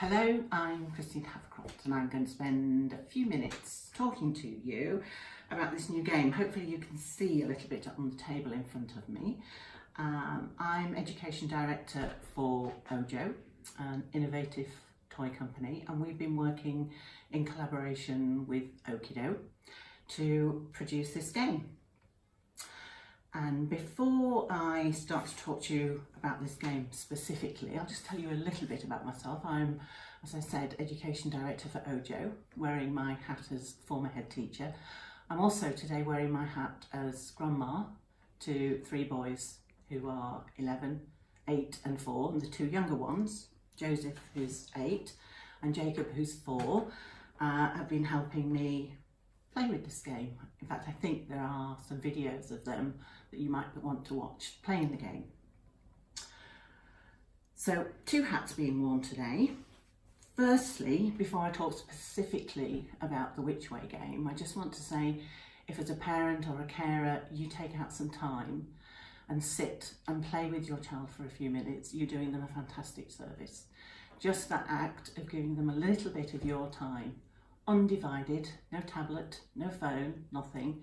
Hello, I'm Havercroft and I'm going to spend a few minutes talking to you about this new game. Hopefully you can see a little bit on the table in front of me. I'm Education Director for OKIDO, an innovative toy company, and we've been working in collaboration with OKIDO to produce this game. And before I start to talk to you about this game specifically, I'll just tell you a little bit about myself. I'm, as I said, Education Director for OKIDO, wearing my hat as former head teacher. I'm also today wearing my hat as grandma to three boys who are 11, 8 and 4, and the two younger ones, Joseph who's 8 and Jacob who's 4, have been helping me play with this game. In fact, I think there are some videos of them that you might want to watch playing the game. So, two hats being worn today. Firstly, before I talk specifically about the Which Way game, I just want to say, if as a parent or a carer you take out some time and sit and play with your child for a few minutes, you're doing them a fantastic service. Just that act of giving them a little bit of your time, undivided, no tablet, no phone, nothing,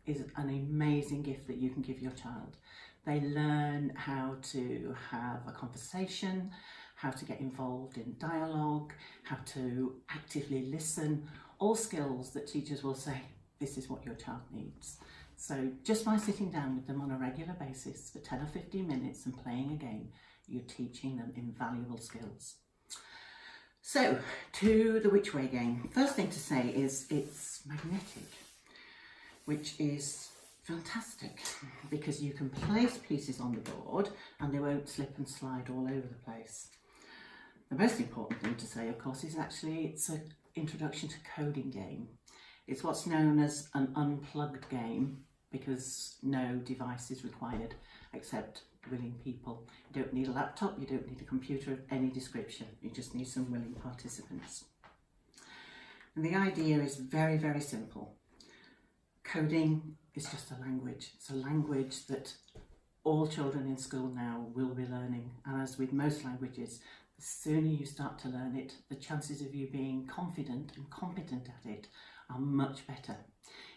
is an amazing gift that you can give your child. They learn how to have a conversation, how to get involved in dialogue, how to actively listen, all skills that teachers will say, this is what your child needs. So just by sitting down with them on a regular basis for 10 or 15 minutes and playing a game, you're teaching them invaluable skills. So, to the Which Way game. First thing to say is it's magnetic, which is fantastic because you can place pieces on the board and they won't slip and slide all over the place. The most important thing to say, of course, is actually it's an introduction to coding game. It's what's known as an unplugged game because no device is required except willing people. You don't need a laptop, you don't need a computer of any description, you just need some willing participants. And the idea is very, very simple. Coding is just a language. It's a language that all children in school now will be learning, and as with most languages, the sooner you start to learn it, the chances of you being confident and competent at it are much better.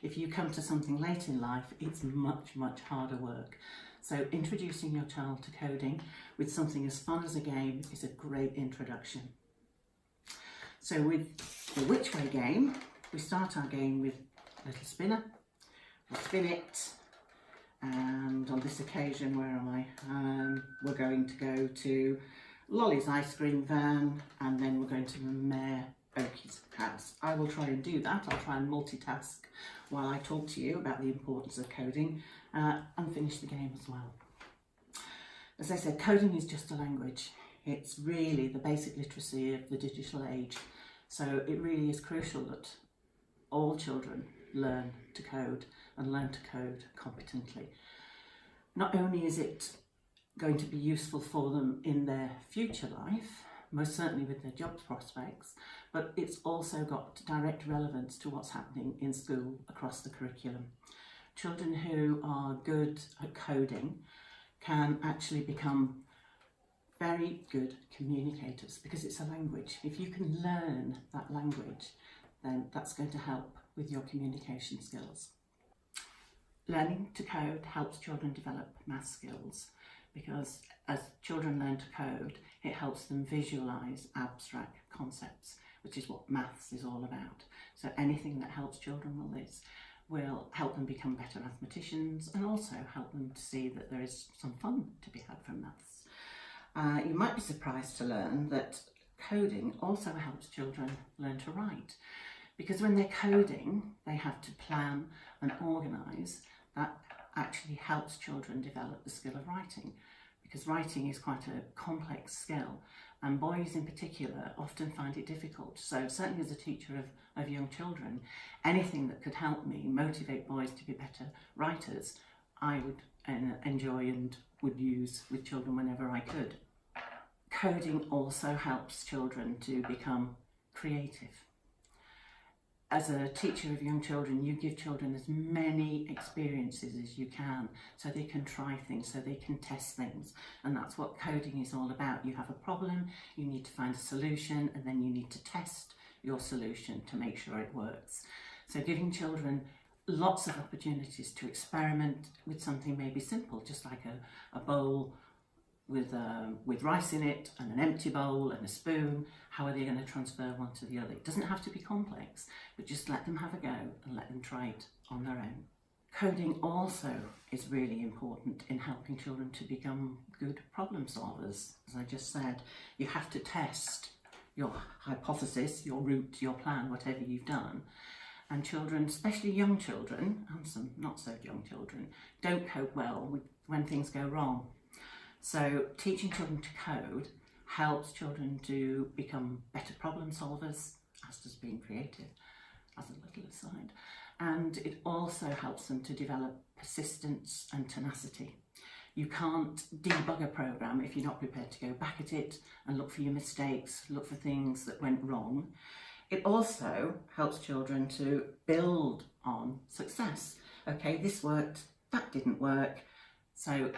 If you come to something late in life, it's much, much harder work. So introducing your child to coding with something as fun as a game is a great introduction. So with the Which Way game, we start our game with a little spinner. We'll spin it, and on this occasion, where am I? We're going to go to Lolly's ice cream van, and then we're going to Mayor Oakie's house. I will try and do that. I'll try and multitask while I talk to you about the importance of coding and finish the game as well. As I said, coding is just a language. It's really the basic literacy of the digital age. So it really is crucial that all children learn to code and learn to code competently. Not only is it going to be useful for them in their future life, most certainly with their job prospects, but it's also got direct relevance to what's happening in school across the curriculum. Children who are good at coding can actually become very good communicators because it's a language. If you can learn that language, then that's going to help with your communication skills. Learning to code helps children develop math skills because as children learn to code, it helps them visualise abstract concepts, which is what maths is all about. So anything that helps children with this will help them become better mathematicians and also help them to see that there is some fun to be had from maths. You might be surprised to learn that coding also helps children learn to write, because when they're coding, they have to plan and organise. That actually helps children develop the skill of writing, because writing is quite a complex skill and boys in particular often find it difficult. So certainly as a teacher of young children, anything that could help me motivate boys to be better writers, I would enjoy and would use with children whenever I could. Coding also helps children to become creative. as a teacher of young children, you give children as many experiences as you can so they can try things, so they can test things. And that's what coding is all about. You have a problem, you need to find a solution, and then you need to test your solution to make sure it works. So giving children lots of opportunities to experiment with something maybe simple, just like a bowl with rice in it and an empty bowl and a spoon. How are they going to transfer one to the other? It doesn't have to be complex, but just let them have a go and let them try it on their own. Coding also is really important in helping children to become good problem solvers. As I just said, you have to test your hypothesis, your route, your plan, whatever you've done. And children, especially young children, and some not so young children, don't cope well when things go wrong. So teaching children to code helps children to become better problem solvers, as does being creative, as a little aside. And it also helps them to develop persistence and tenacity. You can't debug a program if you're not prepared to go back at it and look for your mistakes, look for things that went wrong. It also helps children to build on success. Okay, this worked, that didn't work. So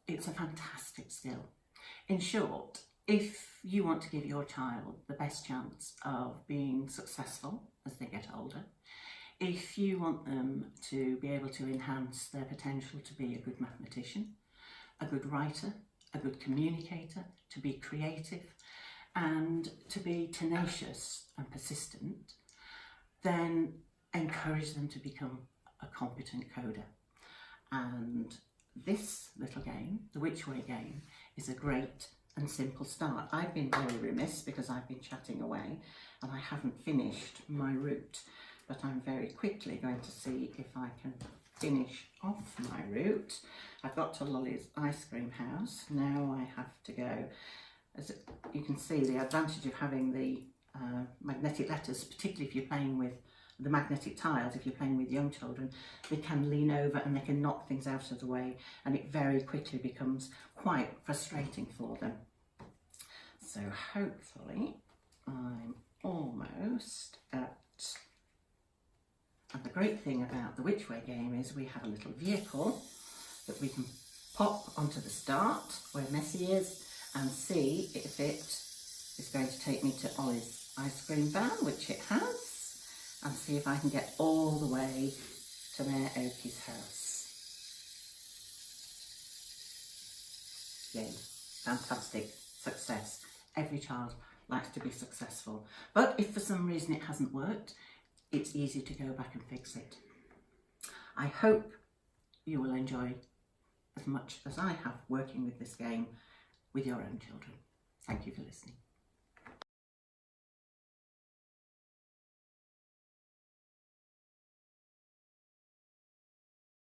it's a fantastic skill. In short, if you want to give your child the best chance of being successful as they get older, if you want them to be able to enhance their potential to be a good mathematician, a good writer, a good communicator, to be creative, and to be tenacious and persistent, then encourage them to become a competent coder. And this little game, the Which Way game, is a great and simple start. I've been very remiss because I've been chatting away and I haven't finished my route, but I'm very quickly going to see if I can finish off my route. I've got to Lolly's ice cream house. Now I have to go. As you can see, the advantage of having the magnetic letters, particularly if you're playing with the magnetic tiles, if you're playing with young children, they can lean over and they can knock things out of the way, and it very quickly becomes quite frustrating for them. So hopefully I'm almost at... And the great thing about the Which Way game is we have a little vehicle that we can pop onto the start where Messi is and see if it is going to take me to Ollie's ice cream van, which it has, and see if I can get all the way to their Oki's house. Yay, fantastic, success. Every child likes to be successful, but if for some reason it hasn't worked, it's easy to go back and fix it. I hope you will enjoy as much as I have working with this game with your own children. Thank you for listening.